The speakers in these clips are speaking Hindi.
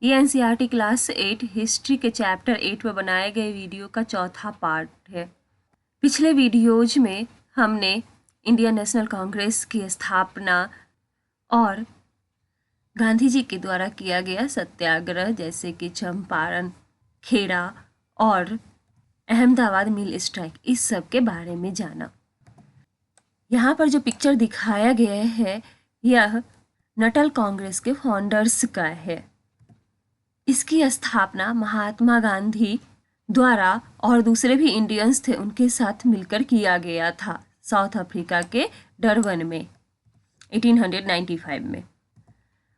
ये एनसीईआरटी क्लास 8 हिस्ट्री के चैप्टर 8 में बनाए गए वीडियो का चौथा पार्ट है। पिछले वीडियोज में हमने इंडियन नेशनल कांग्रेस की स्थापना और गांधी जी के द्वारा किया गया सत्याग्रह जैसे कि चंपारण, खेड़ा और अहमदाबाद मिल स्ट्राइक, इस सब के बारे में जाना। यहाँ पर जो पिक्चर दिखाया गया है यह नटल कांग्रेस के फाउंडर्स का है। इसकी स्थापना महात्मा गांधी द्वारा और दूसरे भी इंडियंस थे उनके साथ मिलकर किया गया था साउथ अफ्रीका के डरबन में 1895 में।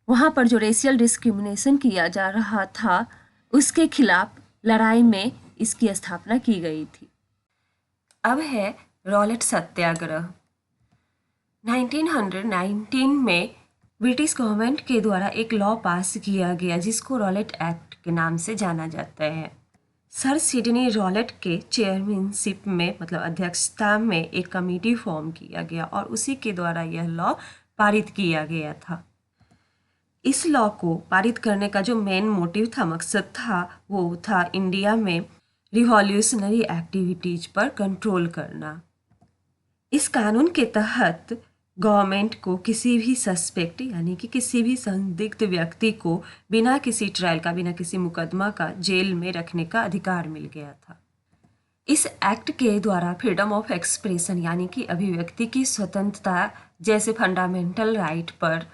वहाँ पर जो रेशियल डिस्क्रिमिनेशन किया जा रहा था उसके खिलाफ लड़ाई में इसकी स्थापना की गई थी। अब है रॉलेट सत्याग्रह। 1919 में ब्रिटिश गवर्नमेंट के द्वारा एक लॉ पास किया गया जिसको रॉलेट एक्ट के नाम से जाना जाता है। सर सिडनी रॉलेट के चेयरमैनशिप में मतलब अध्यक्षता में एक कमेटी फॉर्म किया गया और उसी के द्वारा यह लॉ पारित किया गया था। इस लॉ को पारित करने का जो मेन मोटिव था, मकसद था, वो था इंडिया में रिवॉल्यूशनरी एक्टिविटीज पर कंट्रोल करना। इस कानून के तहत गवर्नमेंट को किसी भी सस्पेक्ट यानी कि किसी भी संदिग्ध व्यक्ति को बिना किसी ट्रायल का, बिना किसी मुकदमा का जेल में रखने का अधिकार मिल गया था। इस एक्ट के द्वारा फ्रीडम ऑफ एक्सप्रेशन यानी कि अभिव्यक्ति की स्वतंत्रता जैसे फंडामेंटल राइट पर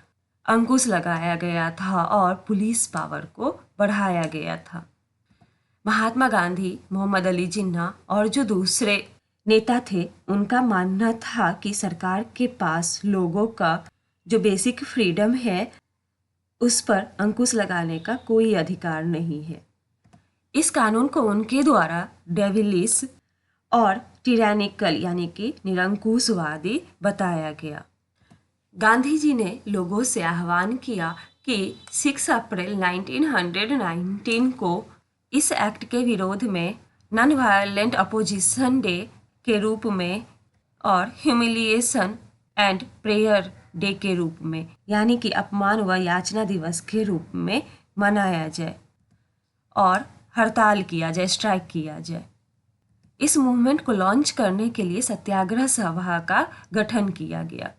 अंकुश लगाया गया था और पुलिस पावर को बढ़ाया गया था। महात्मा गांधी, मोहम्मद अली जिन्ना और जो दूसरे नेता थे उनका मानना था कि सरकार के पास लोगों का जो बेसिक फ्रीडम है उस पर अंकुश लगाने का कोई अधिकार नहीं है। इस कानून को उनके द्वारा डेविलिश और टिरानिकल यानी कि निरंकुशवादी बताया गया। गांधी जी ने लोगों से आह्वान किया कि 6 अप्रैल 1919 को इस एक्ट के विरोध में नॉन वायलेंट अपोजिशन डे के रूप में और ह्यूमिलिएशन एंड प्रेयर डे के रूप में यानी कि अपमान व याचना दिवस के रूप में मनाया जाए और हड़ताल किया जाए, स्ट्राइक किया जाए। इस मूवमेंट को लॉन्च करने के लिए सत्याग्रह सभा का गठन किया गया।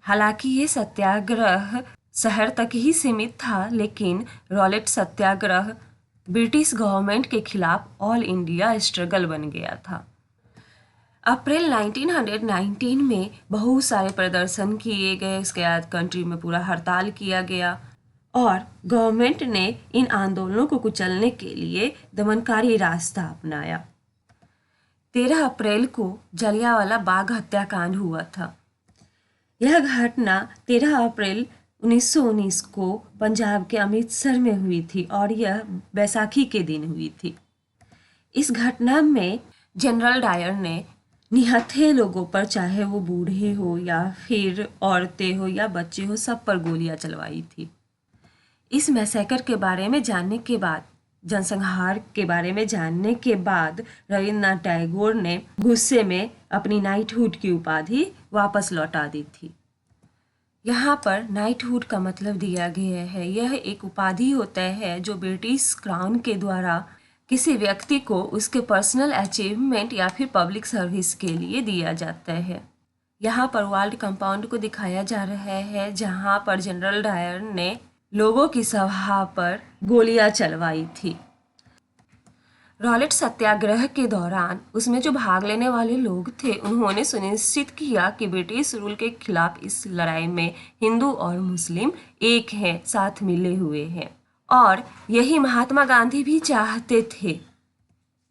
हालांकि ये सत्याग्रह शहर तक ही सीमित था, लेकिन रॉलेट सत्याग्रह ब्रिटिश गवर्नमेंट के खिलाफ ऑल इंडिया स्ट्रगल बन गया था। अप्रैल 1919 में बहुत सारे प्रदर्शन किए गए, उसके बाद कंट्री में पूरा हड़ताल किया गया और गवर्नमेंट ने इन आंदोलनों को कुचलने के लिए दमनकारी रास्ता अपनाया। 13 अप्रैल को जलियांवाला बाग हत्याकांड हुआ था। यह घटना 13 अप्रैल 1919 को पंजाब के अमृतसर में हुई थी और यह बैसाखी के दिन हुई थी। इस घटना में जनरल डायर ने निहत्थे लोगों पर, चाहे वो बूढ़े हो या फिर औरतें हो या बच्चे हो, सब पर गोलियां चलवाई थी। इस मैसेकर के बारे में जानने के बाद, जनसंहार के बारे में जानने के बाद रविन्द्रनाथ टैगोर ने गुस्से में अपनी नाइटहुड की उपाधि वापस लौटा दी थी। यहाँ पर नाइटहुड का मतलब दिया गया है, यह एक उपाधि होता है जो ब्रिटिश क्राउन के द्वारा किसी व्यक्ति को उसके पर्सनल अचीवमेंट या फिर पब्लिक सर्विस के लिए दिया जाता है। यहाँ पर वर्ल्ड कंपाउंड को दिखाया जा रहा है जहाँ पर जनरल डायर ने लोगों की सभा पर गोलियां चलवाई थी। रॉलेट सत्याग्रह के दौरान उसमें जो भाग लेने वाले लोग थे उन्होंने सुनिश्चित किया कि ब्रिटिश रूल के खिलाफ इस लड़ाई में हिंदू और मुस्लिम एक हैं, साथ मिले हुए हैं और यही महात्मा गांधी भी चाहते थे।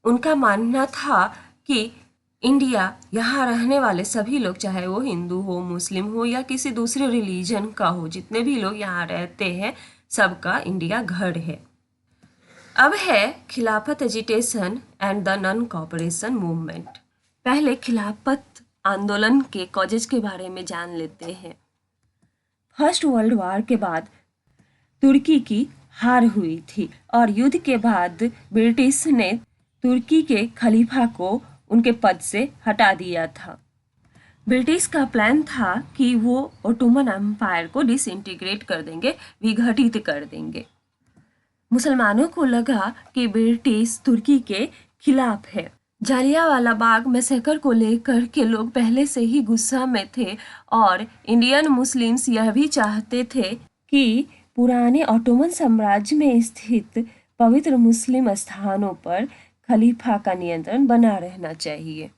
उनका मानना था कि इंडिया, यहाँ रहने वाले सभी लोग, चाहे वो हिंदू हो, मुस्लिम हो या किसी दूसरे रिलीजन का हो, जितने भी लोग यहाँ रहते हैं सबका इंडिया घर है। अब है खिलाफत agitation and the non cooperation movement. पहले खिलाफत आंदोलन के कॉजेज के बारे में जान लेते हैं। फर्स्ट वर्ल्ड वॉर के बाद तुर्की की हार हुई थी और युद्ध के बाद ब्रिटिश ने तुर्की के खलीफा को उनके पद से हटा दिया था। ब्रिटिश का प्लान था कि वो ओटोमन एम्पायर को डिसइंटीग्रेट कर देंगे, विघटित कर देंगे। मुसलमानों को लगा कि ब्रिटिश तुर्की के खिलाफ है। जालियांवाला बाग मैसेकर को लेकर के लोग पहले से ही गुस्सा में थे और इंडियन मुस्लिम्स यह भी चाहते थे कि पुराने ऑटोमन साम्राज्य में स्थित पवित्र मुस्लिम स्थानों पर खलीफा का नियंत्रण बना रहना चाहिए।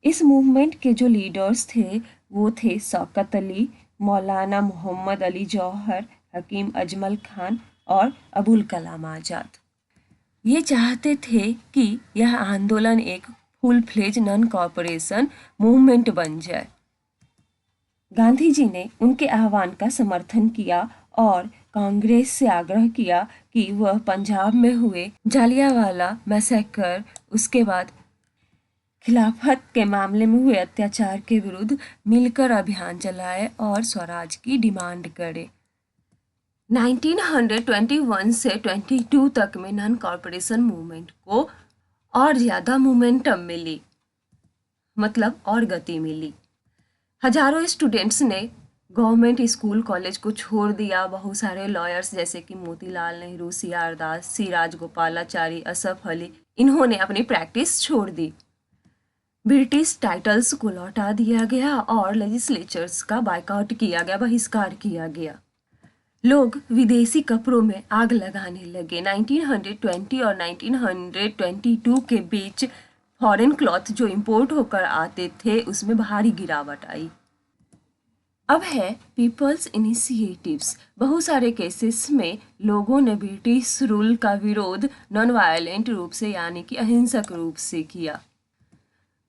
इस मूवमेंट के जो लीडर्स थे वो थे शौकत अली, मौलाना मोहम्मद अली जौहर, हकीम अजमल खान और अबुल कलाम आज़ाद। ये चाहते थे कि यह आंदोलन एक full fledged non cooperation movement बन जाए। गांधी जी ने उनके आह्वान का समर्थन किया और कांग्रेस से आग्रह किया कि वह पंजाब में हुए जालियांवाला मैसेकर, उसके बाद खिलाफत के मामले में हुए अत्याचार के विरुद्ध मिलकर अभियान चलाए और स्वराज की डिमांड करे। 1921 से 22 तक में नॉन कॉर्पोरेशन मूवमेंट को और ज़्यादा मोमेंटम मिली, मतलब और गति मिली। हजारों स्टूडेंट्स ने गवर्नमेंट स्कूल कॉलेज को छोड़ दिया। बहुत सारे लॉयर्स जैसे कि मोतीलाल नेहरू, सी.आर. दास, सी राजगोपालाचारी, असफ अली, इन्होंने अपनी प्रैक्टिस छोड़ दी। ब्रिटिश टाइटल्स को लौटा दिया गया और लेजिस्लेचर्स का बायकॉट किया गया, बहिष्कार किया गया। लोग विदेशी कपड़ों में आग लगाने लगे। 1920 और 1922 के बीच फॉरेन क्लॉथ जो इंपोर्ट होकर आते थे उसमें भारी गिरावट आई। अब है पीपल्स इनिशिएटिव्स। बहुत सारे केसेस में लोगों ने ब्रिटिश रूल का विरोध नॉन वायलेंट रूप से यानी कि अहिंसक रूप से किया।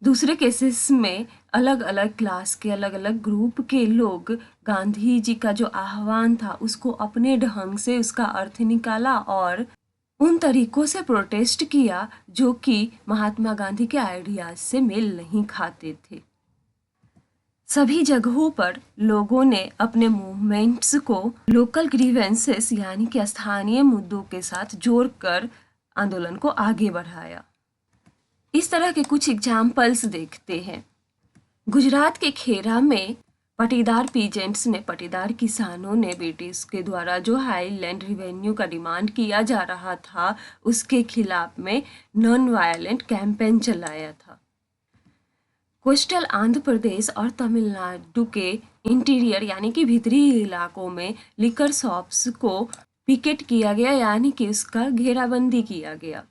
दूसरे केसेस में अलग अलग क्लास के अलग अलग ग्रुप के लोग गांधी जी का जो आह्वान था उसको अपने ढंग से उसका अर्थ निकाला और उन तरीकों से प्रोटेस्ट किया जो कि महात्मा गांधी के आइडियाज से मेल नहीं खाते थे। सभी जगहों पर लोगों ने अपने मूवमेंट्स को लोकल ग्रीवेंसेस यानी कि स्थानीय मुद्दों के साथ जोड़कर आंदोलन को आगे बढ़ाया। इस तरह के कुछ एग्जाम्पल्स देखते हैं। गुजरात के खेरा में पटीदार पीजेंट्स ने, पटीदार किसानों ने ब्रिटिश के द्वारा जो हाई लैंड रिवेन्यू का डिमांड किया जा रहा था उसके खिलाफ में नॉन वायलेंट कैंपेन चलाया था। कोस्टल आंध्र प्रदेश और तमिलनाडु के इंटीरियर यानी कि भीतरी इलाकों में लिकर शॉप्स को पिकेट किया गया यानी कि उसका घेराबंदी किया गया।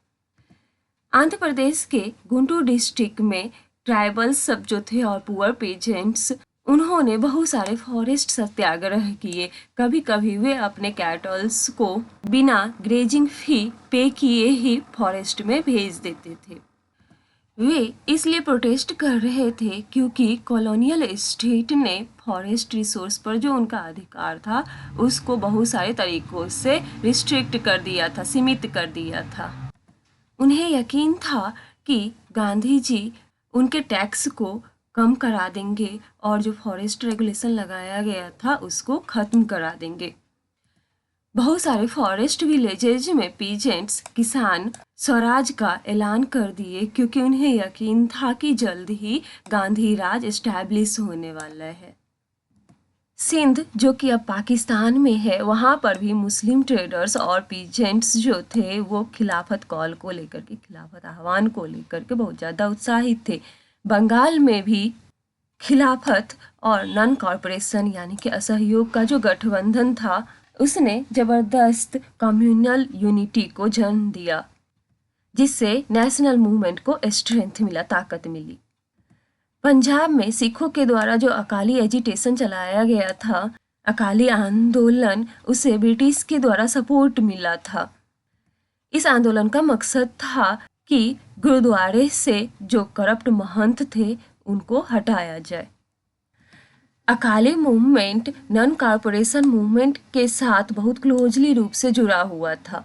आंध्र प्रदेश के गुंटूर डिस्ट्रिक्ट में ट्राइबल्स सब जो थे और पुअर पेजेंट्स, उन्होंने बहुत सारे फॉरेस्ट सत्याग्रह किए। कभी कभी वे अपने कैटल्स को बिना ग्रेजिंग फी पे किए ही फॉरेस्ट में भेज देते थे। वे इसलिए प्रोटेस्ट कर रहे थे क्योंकि कॉलोनियल स्टेट ने फॉरेस्ट रिसोर्स पर जो उनका अधिकार था उसको बहुत सारे तरीकों से रिस्ट्रिक्ट कर दिया था, सीमित कर दिया था। उन्हें यकीन था कि गांधी जी उनके टैक्स को कम करा देंगे और जो फॉरेस्ट रेगुलेशन लगाया गया था उसको ख़त्म करा देंगे। बहुत सारे फॉरेस्ट विलेजेज में पीजेंट्स, किसान स्वराज का ऐलान कर दिए क्योंकि उन्हें यकीन था कि जल्द ही गांधी राज एस्टैब्लिश होने वाला है। सिंध जो कि अब पाकिस्तान में है, वहाँ पर भी मुस्लिम ट्रेडर्स और पीजेंट्स जो थे वो खिलाफत कॉल को लेकर के, खिलाफत आह्वान को लेकर के बहुत ज़्यादा उत्साहित थे। बंगाल में भी खिलाफत और नॉन कॉर्पोरेशन यानी कि असहयोग का जो गठबंधन था उसने ज़बरदस्त कम्युनल यूनिटी को जन्म दिया, जिससे नेशनल मूवमेंट को स्ट्रेंथ मिला, ताकत मिली। पंजाब में सिखों के द्वारा जो अकाली एजिटेशन चलाया गया था, अकाली आंदोलन, उसे ब्रिटिश के द्वारा सपोर्ट मिला था। इस आंदोलन का मकसद था कि गुरुद्वारे से जो करप्ट महंत थे उनको हटाया जाए। Akali movement non cooperation movement के साथ बहुत क्लोजली रूप से जुड़ा हुआ था।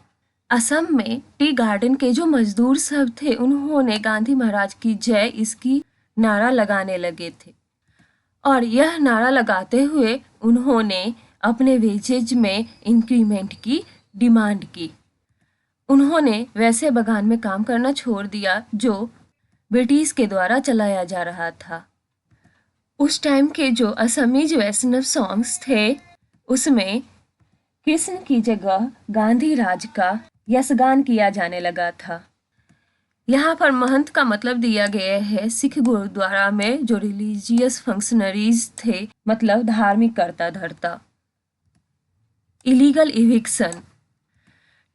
असम में टी गार्डन के जो मजदूर सब थे उन्होंने गांधी महाराज की जय इसकी नारा लगाने लगे थे और यह नारा लगाते हुए उन्होंने अपने वेजेज में इंक्रीमेंट की डिमांड की। उन्होंने वैसे बगान में काम करना छोड़ दिया जो ब्रिटिश के द्वारा चलाया जा रहा था। उस टाइम के जो असमीज वैष्णव सॉन्ग्स थे उसमें कृष्ण की जगह गांधी राज का यशगान किया जाने लगा था। यहाँ पर महंत का मतलब दिया गया है सिख गुरुद्वारा में जो रिलीजियस फंक्शनरीज थे, मतलब धार्मिक कर्ता धर्ता। इलीगल इविक्शन,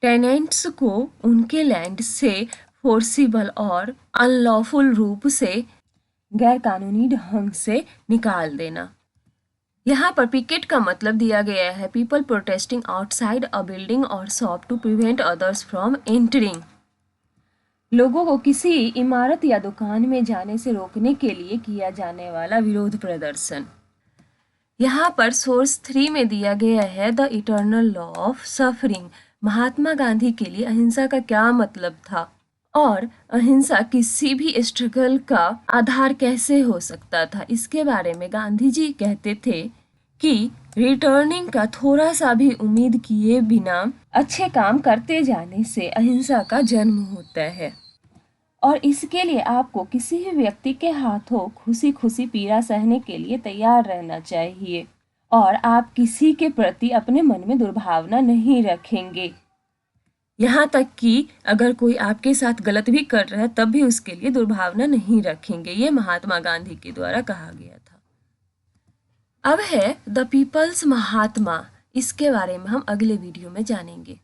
टेनेंट्स को उनके लैंड से फोर्सिबल और अनलॉफुल रूप से गैर कानूनी ढंग से निकाल देना। यहाँ पर पिकेट का मतलब दिया गया है people protesting outside a building और shop to prevent others from entering. लोगों को किसी इमारत या दुकान में जाने से रोकने के लिए किया जाने वाला विरोध प्रदर्शन। यहाँ पर सोर्स 3 में दिया गया है the eternal law of suffering. Mahatma Gandhi के लिए अहिंसा का क्या मतलब था और अहिंसा किसी भी स्ट्रगल का आधार कैसे हो सकता था, इसके बारे में गांधी जी कहते थे कि रिटर्निंग का थोड़ा सा भी उम्मीद किए बिना अच्छे काम करते जाने से अहिंसा का जन्म होता है और इसके लिए आपको किसी भी व्यक्ति के हाथों खुशी खुशी पीड़ा सहने के लिए तैयार रहना चाहिए और आप किसी के प्रति अपने मन में दुर्भावना नहीं रखेंगे। यहाँ तक कि अगर कोई आपके साथ गलत भी कर रहा है तब भी उसके लिए दुर्भावना नहीं रखेंगे। ये महात्मा गांधी के द्वारा कहा गया था। अब है द पीपल्स महात्मा, इसके बारे में हम अगले वीडियो में जानेंगे।